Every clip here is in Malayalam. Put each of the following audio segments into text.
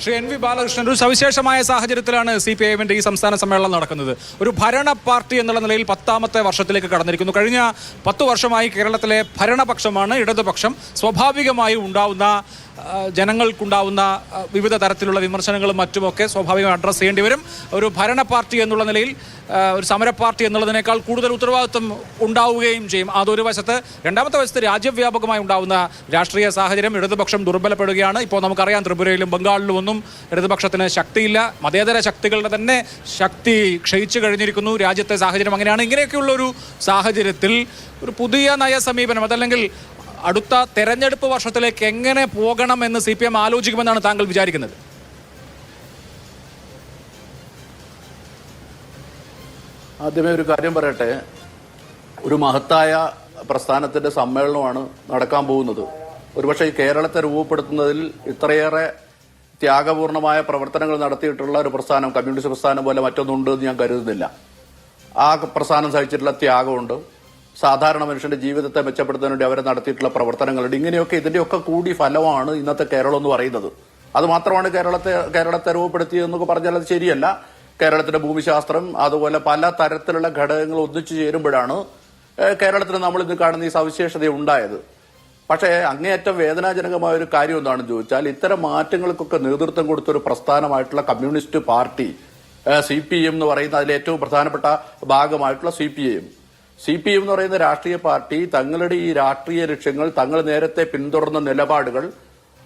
ശ്രീ എൻ വി ബാലകൃഷ്ണൻ, ഒരു സവിശേഷമായ സാഹചര്യത്തിലാണ് CPIM-ന്റെ ഈ സംസ്ഥാന സമ്മേളനം നടക്കുന്നത്. ഒരു ഭരണ പാർട്ടി എന്നുള്ള നിലയിൽ 10ാമത്തെ വർഷത്തിലേക്ക് കടന്നിരിക്കുന്നു. കഴിഞ്ഞ 10 വർഷമായി കേരളത്തിലെ ഭരണപക്ഷമാണ് ഇടതുപക്ഷം. സ്വാഭാവികമായി ഉണ്ടാവുന്ന ജനങ്ങൾക്കുണ്ടാവുന്ന വിവിധ തരത്തിലുള്ള വിമർശനങ്ങളും മറ്റുമൊക്കെ സ്വാഭാവികമായി അഡ്രസ്സ് ചെയ്യേണ്ടി വരും. ഒരു ഭരണ പാർട്ടി എന്നുള്ള നിലയിൽ ഒരു സമര പാർട്ടി എന്നുള്ളതിനേക്കാൾ കൂടുതൽ ഉത്തരവാദിത്വം ഉണ്ടാവുകയും ചെയ്യും. അതൊരു വശത്ത്. രണ്ടാമത്തെ വശത്ത് രാജ്യവ്യാപകമായി ഉണ്ടാവുന്ന രാഷ്ട്രീയ സാഹചര്യം, ഇടതുപക്ഷം ദുർബലപ്പെടുകയാണ്. ഇപ്പോൾ നമുക്കറിയാം, ത്രിപുരയിലും ബംഗാളിലും ഒന്നും ഇടതുപക്ഷത്തിന് ശക്തിയില്ല. മതേതര ശക്തികളുടെ തന്നെ ശക്തി ക്ഷയിച്ചു കഴിഞ്ഞിരിക്കുന്നു. രാജ്യത്തെ സാഹചര്യം അങ്ങനെയാണ്. ഇങ്ങനെയൊക്കെയുള്ള ഒരു സാഹചര്യത്തിൽ ഒരു പുതിയ നയസമീപനം, അതല്ലെങ്കിൽ അടുത്ത തെരഞ്ഞെടുപ്പ് വർഷത്തിലേക്ക് എങ്ങനെ പോകണമെന്ന് CPM ആലോചിക്കുമെന്നാണ് താങ്കൾ വിചാരിക്കുന്നത്? ആദ്യമേ ഒരു കാര്യം പറയട്ടെ. ഒരു മഹത്തായ പ്രസ്ഥാനത്തിന്റെ സമ്മേളനമാണ് നടക്കാൻ പോകുന്നത്. ഒരുപക്ഷെ ഈ കേരളത്തെ രൂപപ്പെടുത്തുന്നതിൽ ഇത്രയേറെ ത്യാഗപൂർണമായ പ്രവർത്തനങ്ങൾ നടത്തിയിട്ടുള്ള ഒരു പ്രസ്ഥാനം, കമ്മ്യൂണിസ്റ്റ് പ്രസ്ഥാനം പോലെ മറ്റൊന്നുണ്ട് എന്ന് ഞാൻ കരുതുന്നില്ല. ആ പ്രസ്ഥാനം സഹിച്ചിട്ടുള്ള ത്യാഗമുണ്ട്. സാധാരണ മനുഷ്യന്റെ ജീവിതത്തെ മെച്ചപ്പെടുത്താൻ വേണ്ടി അവരെ നടത്തിയിട്ടുള്ള പ്രവർത്തനങ്ങളുണ്ട്. ഇങ്ങനെയൊക്കെ ഇതിന്റെയൊക്കെ കൂടി ഫലമാണ് ഇന്നത്തെ കേരളം എന്ന് പറയുന്നത്. അത് മാത്രമാണ് കേരളത്തെ രൂപപ്പെടുത്തിയതെന്നൊക്കെ പറഞ്ഞാൽ അത് ശരിയല്ല. കേരളത്തിന്റെ ഭൂമിശാസ്ത്രം, അതുപോലെ പല തരത്തിലുള്ള ഘടകങ്ങൾ ഒന്നിച്ചു ചേരുമ്പോഴാണ് കേരളത്തിന് നമ്മൾ ഇന്ന് കാണുന്ന ഈ സവിശേഷത ഉണ്ടായത്. പക്ഷേ അങ്ങേയറ്റം വേദനാജനകമായ ഒരു കാര്യം എന്താണെന്ന് ചോദിച്ചാൽ, ഇത്തരം മാറ്റങ്ങൾക്കൊക്കെ നേതൃത്വം കൊടുത്തൊരു പ്രസ്ഥാനമായിട്ടുള്ള കമ്മ്യൂണിസ്റ്റ് പാർട്ടി CPM എന്ന് പറയുന്ന അതിലെ ഏറ്റവും പ്രധാനപ്പെട്ട ഭാഗമായിട്ടുള്ള CPM എന്ന് പറയുന്ന രാഷ്ട്രീയ പാർട്ടി തങ്ങളുടെ ഈ രാഷ്ട്രീയ ലക്ഷ്യങ്ങൾ, തങ്ങൾ നേരത്തെ പിന്തുടർന്ന നിലപാടുകൾ,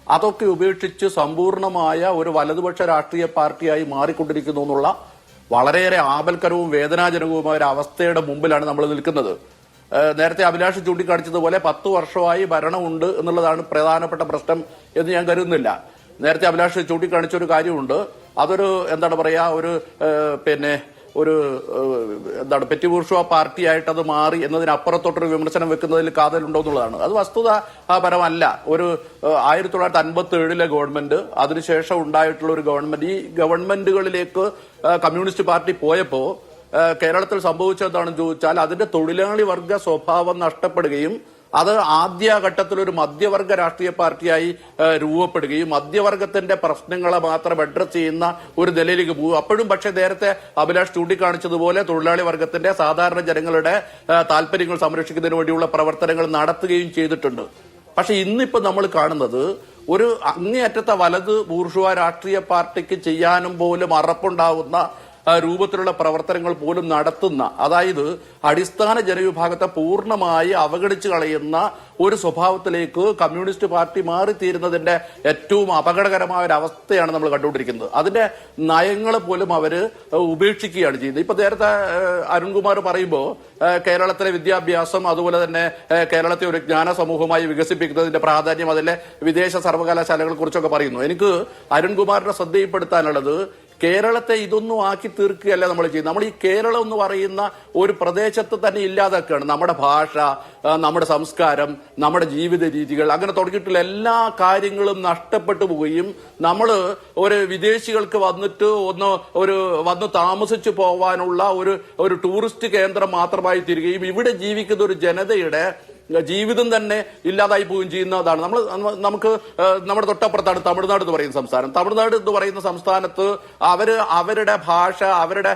അതൊക്കെ ഉപേക്ഷിച്ച് സമ്പൂർണമായ ഒരു വലതുപക്ഷ രാഷ്ട്രീയ പാർട്ടിയായി മാറിക്കൊണ്ടിരിക്കുന്നു എന്നുള്ള വളരെയേറെ ആപൽക്കരവും വേദനാജനകവുമായ ഒരു അവസ്ഥയുടെ മുമ്പിലാണ് നമ്മൾ നിൽക്കുന്നത്. നേരത്തെ അഭിലാഷ് ചൂണ്ടിക്കാണിച്ചതുപോലെ 10 വർഷമായി ഭരണമുണ്ട് എന്നുള്ളതാണ് പ്രധാനപ്പെട്ട പ്രശ്നം എന്ന് ഞാൻ കരുതുന്നില്ല. നേരത്തെ അഭിലാഷ് ചൂണ്ടിക്കാണിച്ച ഒരു കാര്യമുണ്ട്. അതൊരു എന്താണ് പറയാ, ഒരു പെറ്റി ബൂർഷ്വാ പാർട്ടിയായിട്ട് അത് മാറി എന്നതിനപ്പുറത്തോട്ടൊരു വിമർശനം വെക്കുന്നതിൽ കാതലുണ്ടോ എന്നുള്ളതാണ്. അത് വസ്തുതാപരമല്ല. ഒരു 1957 ഗവൺമെന്റ്, അതിനുശേഷം ഉണ്ടായിട്ടുള്ള ഒരു ഗവൺമെന്റ്, ഈ ഗവൺമെന്റുകളിലേക്ക് കമ്മ്യൂണിസ്റ്റ് പാർട്ടി പോയപ്പോ കേരളത്തിൽ സംഭവിച്ചതെന്താണെന്ന് ചോദിച്ചാൽ, അതിന്റെ തൊഴിലാളി വർഗ സ്വഭാവം നഷ്ടപ്പെടുകയും അത് ആദ്യഘട്ടത്തിൽ ഒരു മധ്യവർഗ രാഷ്ട്രീയ പാർട്ടിയായി രൂപപ്പെടുകയും മധ്യവർഗത്തിന്റെ പ്രശ്നങ്ങളെ മാത്രം അഡ്രസ് ചെയ്യുന്ന ഒരു നിലയിലേക്ക് പോകും. അപ്പോഴും പക്ഷേ നേരത്തെ അഭിലാഷ് ചൂണ്ടിക്കാണിച്ചതുപോലെ തൊഴിലാളി വർഗത്തിന്റെ, സാധാരണ ജനങ്ങളുടെ താല്പര്യങ്ങൾ സംരക്ഷിക്കുന്നതിന് വേണ്ടിയുള്ള പ്രവർത്തനങ്ങൾ നടത്തുകയും ചെയ്തിട്ടുണ്ട്. പക്ഷെ ഇന്നിപ്പോ നമ്മൾ കാണുന്നത് ഒരു അങ്ങേയറ്റത്തെ വലത് ബൂർഷ്വാ രാഷ്ട്രീയ പാർട്ടിക്ക് ചെയ്യാനും പോലും അറപ്പുണ്ടാവുന്ന രൂപത്തിലുള്ള പ്രവർത്തനങ്ങൾ പോലും നടത്തുന്ന, അതായത് അടിസ്ഥാന ജനവിഭാഗത്തെ പൂർണ്ണമായി അവഗണിച്ചു കളയുന്ന ഒരു സ്വഭാവത്തിലേക്ക് കമ്മ്യൂണിസ്റ്റ് പാർട്ടി മാറിത്തീരുന്നതിന്റെ ഏറ്റവും അപകടകരമായ ഒരു അവസ്ഥയാണ് നമ്മൾ കണ്ടുകൊണ്ടിരിക്കുന്നത്. അതിന്റെ നയങ്ങളെ പോലും അവര് ഉപേക്ഷിക്കുകയാണ് ചെയ്യുന്നത്. ഇപ്പൊ നേരത്തെ അരുൺകുമാർ പറയുമ്പോൾ കേരളത്തിലെ വിദ്യാഭ്യാസം, അതുപോലെ തന്നെ കേരളത്തെ ഒരു ജ്ഞാന സമൂഹമായി വികസിപ്പിക്കുന്നതിന്റെ പ്രാധാന്യം, അതിലെ വിദേശ സർവകലാശാലകളെ കുറിച്ചൊക്കെ പറയുന്നു. എനിക്ക് അരുൺകുമാറിനെ ശ്രദ്ധയിൽപ്പെടുത്താനുള്ളത്, കേരളത്തെ ഇതൊന്നും ആക്കി തീർക്കുകയല്ല നമ്മൾ ചെയ്യുന്നത്. നമ്മൾ ഈ കേരളം എന്ന് പറയുന്ന ഒരു പ്രദേശത്ത് തന്നെ ഇല്ലാതാക്കുകയാണ്. നമ്മുടെ ഭാഷ, നമ്മുടെ സംസ്കാരം, നമ്മുടെ ജീവിത രീതികൾ, അങ്ങനെ തുടങ്ങിയിട്ടുള്ള എല്ലാ കാര്യങ്ങളും നഷ്ടപ്പെട്ടു പോവുകയും നമ്മൾ ഒരു വിദേശികൾക്ക് വന്ന് താമസിച്ചു പോവാനുള്ള ഒരു ടൂറിസ്റ്റ് കേന്ദ്രം മാത്രമായി തീരുകയും ഇവിടെ ജീവിക്കുന്ന ഒരു ജനതയുടെ ജീവിതം തന്നെ ഇല്ലാതായി പോവുകയും ചെയ്യുന്നതാണ്. നമുക്ക് നമ്മുടെ തൊട്ടപ്പുറത്താണ് തമിഴ്നാട് എന്ന് പറയുന്ന സംസ്ഥാനം. തമിഴ്നാട് എന്ന് പറയുന്ന സംസ്ഥാനത്ത് അവരുടെ ഭാഷ, അവരുടെ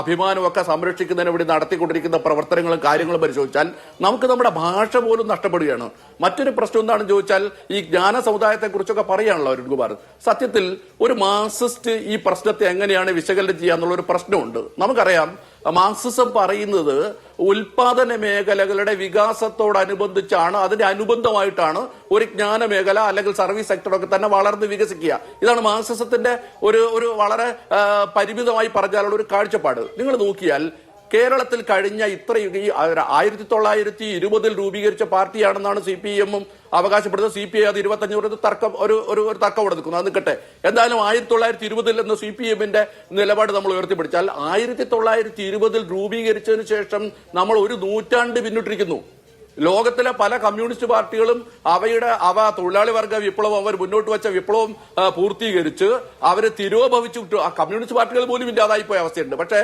അഭിമാനമൊക്കെ സംരക്ഷിക്കുന്നതിന് വേണ്ടി നടത്തിക്കൊണ്ടിരിക്കുന്ന പ്രവർത്തനങ്ങളും കാര്യങ്ങളും പരിശോധിച്ചാൽ നമുക്ക് നമ്മുടെ ഭാഷ പോലും നഷ്ടപ്പെടുകയാണ്. മറ്റൊരു പ്രശ്നം എന്താണെന്ന് ചോദിച്ചാൽ, ഈ ജ്ഞാന സമുദായത്തെ കുറിച്ചൊക്കെ പറയാണല്ലോ അരുൺകുമാർ. സത്യത്തിൽ ഒരു മാർക്സിസ്റ്റ് ഈ പ്രശ്നത്തെ എങ്ങനെയാണ് വിശകലനം ചെയ്യുക എന്നുള്ളൊരു പ്രശ്നമുണ്ട്. നമുക്കറിയാം, മാർക്സിസം പറയുന്നത് ഉൽപാദന മേഖലകളുടെ വികാസത്തോടനുബന്ധിച്ചാണ്, അതിന്റെ അനുബന്ധമായിട്ടാണ് ഒരു ജ്ഞാന മേഖല അല്ലെങ്കിൽ സർവീസ് സെക്ടറൊക്കെ തന്നെ വളർന്ന് വികസിക്കുക. ഇതാണ് മാർക്സിസത്തിന്റെ ഒരു വളരെ പരിമിതമായി പറഞ്ഞാലുള്ള ഒരു കാഴ്ചപ്പാട്. നിങ്ങൾ നോക്കിയാൽ കേരളത്തിൽ കഴിഞ്ഞ 1920 രൂപീകരിച്ച പാർട്ടിയാണെന്നാണ് CPM അവകാശപ്പെടുന്നത്. CPI അത് 25 തർക്കം ഒരു തർക്കം ഇവിടെ നിൽക്കുന്നു. അത് നിൽക്കട്ടെ. എന്തായാലും 1920 എന്ന CPM-ന്റെ നിലപാട് നമ്മൾ ഉയർത്തിപ്പിടിച്ചാൽ 1920 രൂപീകരിച്ചതിന് ശേഷം നമ്മൾ ഒരു നൂറ്റാണ്ട് പിന്നിട്ടിരിക്കുന്നു. ലോകത്തിലെ പല കമ്മ്യൂണിസ്റ്റ് പാർട്ടികളും തൊഴിലാളി വർഗ വിപ്ലവം, അവർ മുന്നോട്ട് വെച്ച വിപ്ലവം പൂർത്തീകരിച്ച് അവരെ തിരോഭവിച്ചു വിട്ടു. ആ കമ്മ്യൂണിസ്റ്റ് പാർട്ടികൾ പോലും ഇല്ലാതായി പോയ അവസ്ഥയുണ്ട്. പക്ഷേ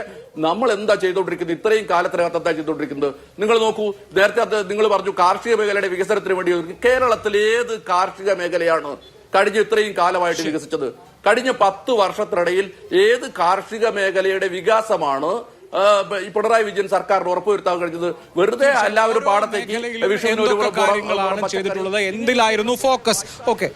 നമ്മൾ എന്താ ചെയ്തുകൊണ്ടിരിക്കുന്നത്? ഇത്രയും കാലത്തിനകത്ത് എന്താ ചെയ്തുകൊണ്ടിരിക്കുന്നത്? നിങ്ങൾ നോക്കൂ. നേരത്തെ നിങ്ങൾ പറഞ്ഞു കാർഷിക മേഖലയുടെ വികസനത്തിന് വേണ്ടി. കേരളത്തിൽ ഏത് കാർഷിക മേഖലയാണ് കഴിഞ്ഞ ഇത്രയും കാലമായിട്ട് വികസിച്ചത്? കഴിഞ്ഞ 10 വർഷത്തിനിടയിൽ ഏത് കാർഷിക മേഖലയുടെ വികാസമാണ് ഈ പിണറായി വിജയൻ സർക്കാരിന് ഉറപ്പുവരുത്താൻ കഴിഞ്ഞത്? വെറുതെ എല്ലാവരും പാടത്തേക്ക് വിഷുവിന് ഒരു കാര്യങ്ങളാണ് ചെയ്തിട്ടുള്ളത്, എന്തിലായിരുന്നു ഫോക്കസ്? ഓക്കെ.